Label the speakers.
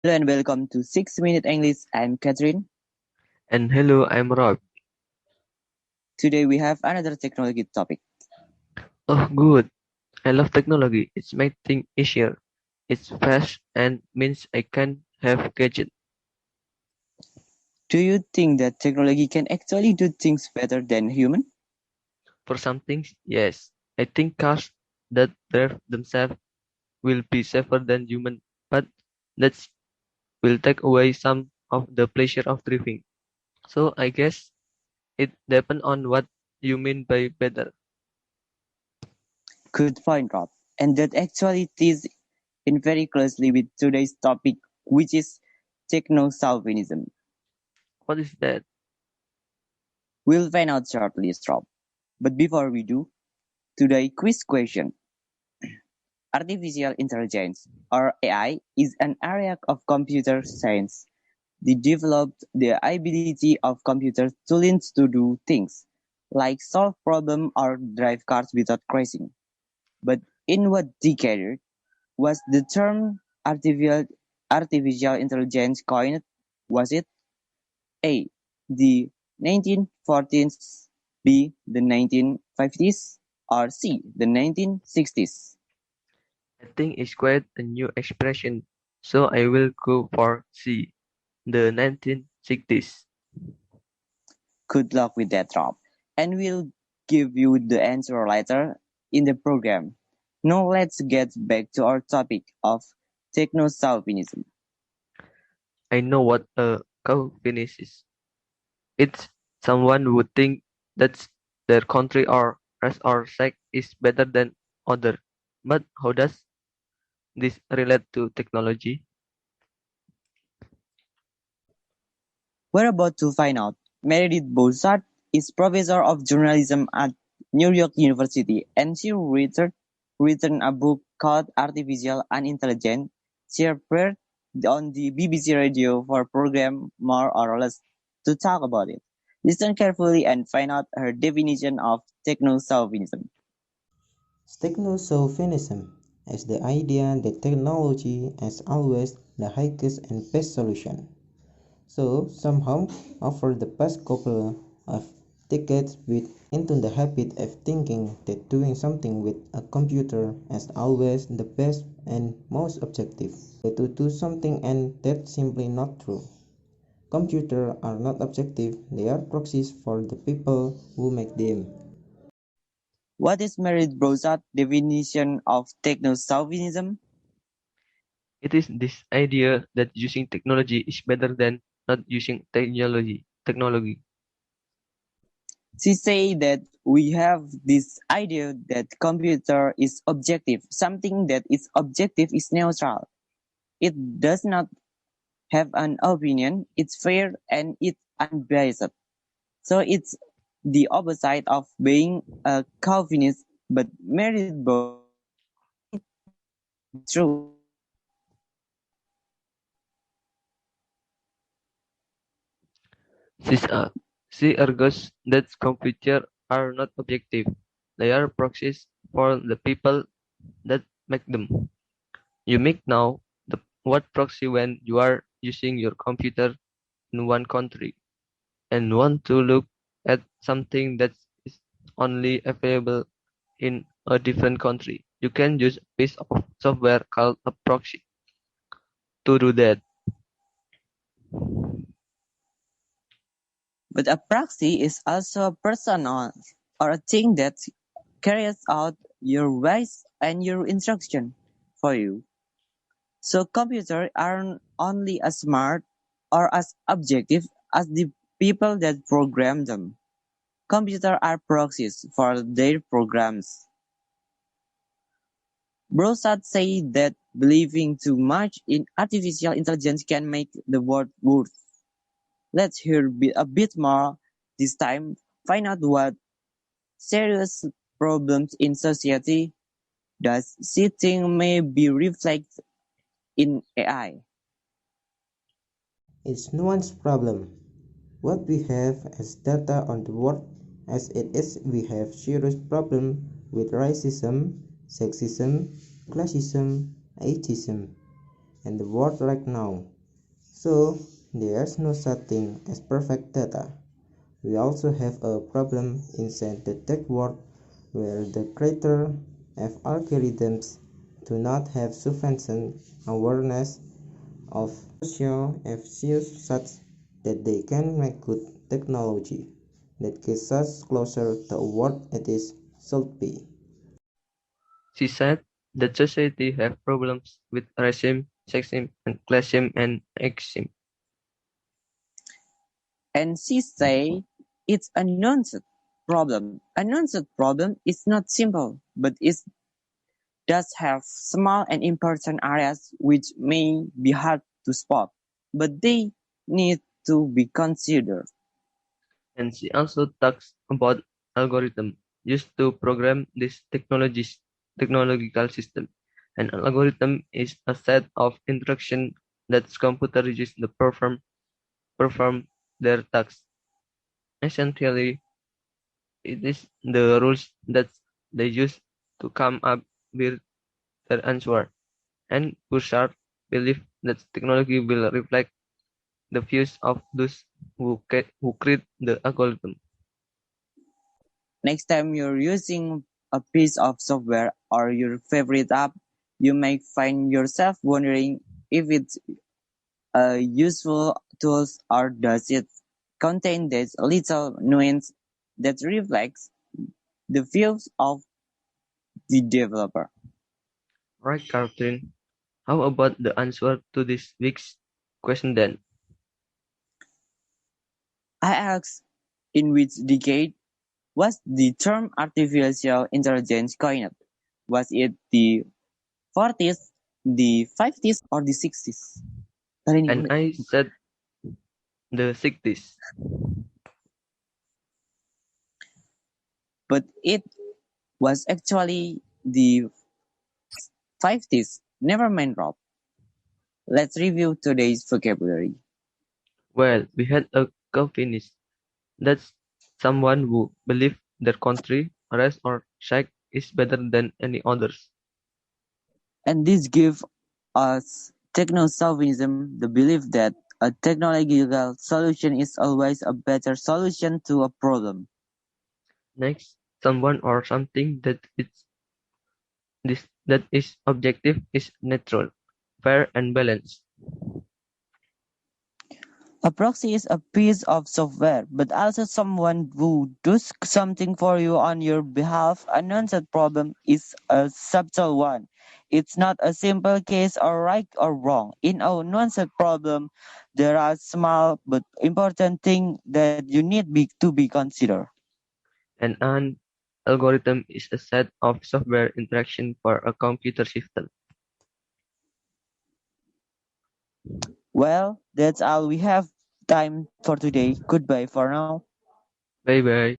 Speaker 1: And welcome to 6 Minute English. I'm Catherine.
Speaker 2: And hello, I'm Rob.
Speaker 1: Today we have another technology topic.
Speaker 2: Oh, good. I love technology. It's made things easier. It's fast and means I can have gadget.
Speaker 1: Do you think that technology can actually do things better than human?
Speaker 2: For some things, yes. I think cars that drive themselves will be safer than human, but that will take away some of the pleasure of driving. So I guess it depends on what you mean by better.
Speaker 1: Good point, Rob. And that actually ties in very closely with today's topic, which is techno-Calvinism.
Speaker 2: What is that?
Speaker 1: We'll find out shortly, Rob. But before we do, today quiz question. Artificial intelligence, or AI, is an area of computer science. They developed the ability of computers to learn to do things, like solve problems or drive cars without crashing. But in what decade was the term artificial intelligence coined? Was it A. the 1940s, B. the 1950s, or C. the 1960s?
Speaker 2: I think it's quite a new expression, so I will go for C, the 1960s.
Speaker 1: Good luck with that, Rob. And we'll give you the answer later in the program. Now let's get back to our topic of techno-Calvinism.
Speaker 2: I know what a cow finish is. It's someone who think that their country or race or sex is better than other. But how does this relate to technology?
Speaker 1: We're about to find out. Meredith Boussard is professor of journalism at New York University, and she written a book called Artificial Intelligence. She appeared on the BBC radio for program more or less to talk about it. Listen carefully and find out her definition of techno-Calvinism.
Speaker 3: Techno-chauvinism is the idea that technology is always the highest and best solution. So somehow, over the past couple of decades, we into the habit of thinking that doing something with a computer is always the best and most objective way to do something, and that's simply not true. Computers are not objective, they are proxies for the people who make them.
Speaker 1: What is Meredith Boussard's definition of techno-Calvinism?
Speaker 2: It is this idea that using technology is better than not using technology.
Speaker 1: She say that we have this idea that computer is objective. Something that is objective is neutral. It does not have an opinion. It's fair and it's unbiased. So it's the opposite of being a Calvinist. But Meredith Boussard true.
Speaker 2: She's, uh, she argues that computers are not objective. They are proxies for the people that make them. You make now the what proxy when you are using your computer in one country and want to look at something that is only available in a different country. You can use a piece of software called a proxy to do that.
Speaker 1: But a proxy is also a person or a thing that carries out your voice and your instruction for you. So computers aren't only as smart or as objective as the people that program them. Computers are proxies for their programs. Broussard said that believing too much in artificial intelligence can make the world worse. Let's hear a bit more this time, find out what serious problems in society does she think may be reflected in AI.
Speaker 3: It's no one's problem. What we have as data on the world as it is, we have serious problem with racism, sexism, classism, ageism, and the world right now. So there's no such thing as perfect data. We also have a problem inside the tech world where the creator of algorithms do not have sufficient awareness of social issues such that they can make good technology that gets us closer to what it is should be.
Speaker 2: She said that society have problems with racism, sexism, and classism and ageism.
Speaker 1: And she say it's a nonsense problem. A nonsense problem is not simple, but it does have small and important areas which may be hard to spot, but they need to be considered.
Speaker 2: And she also talks about algorithm used to program these technological system. An algorithm is a set of instructions that computer uses to perform their tasks. Essentially, it is the rules that they use to come up with their answer. And Bouchard believes that technology will reflect the views of those who create the algorithm.
Speaker 1: Next time you're using a piece of software or your favorite app, you may find yourself wondering if it's a useful tool or does it contain this little nuance that reflects the views of the developer.
Speaker 2: Right, Catherine? How about the answer to this week's question then?
Speaker 1: I asked, in which decade was the term artificial intelligence coined? Was it the 40s, the 50s, or the 60s? Tadi nih
Speaker 2: And
Speaker 1: boleh.
Speaker 2: I said the 60s.
Speaker 1: But it was actually the 50s. Never mind, Rob. Let's review today's vocabulary.
Speaker 2: Well, we had a Calvinist. That's someone who believes their country, race, or sect is better than any others.
Speaker 1: And this gives us techno-Calvinism, the belief that a technological solution is always a better solution to a problem.
Speaker 2: Next, someone or something that is objective is neutral, fair, and balanced.
Speaker 1: A proxy is a piece of software, but also someone who does something for you on your behalf. A nonsense problem is a subtle one. It's not a simple case of right or wrong. In a nonsense problem, there are small but important things that you need to be considered.
Speaker 2: And an algorithm is a set of software interaction for a computer system.
Speaker 1: Well, that's all we have time for today. Goodbye for now.
Speaker 2: Bye bye.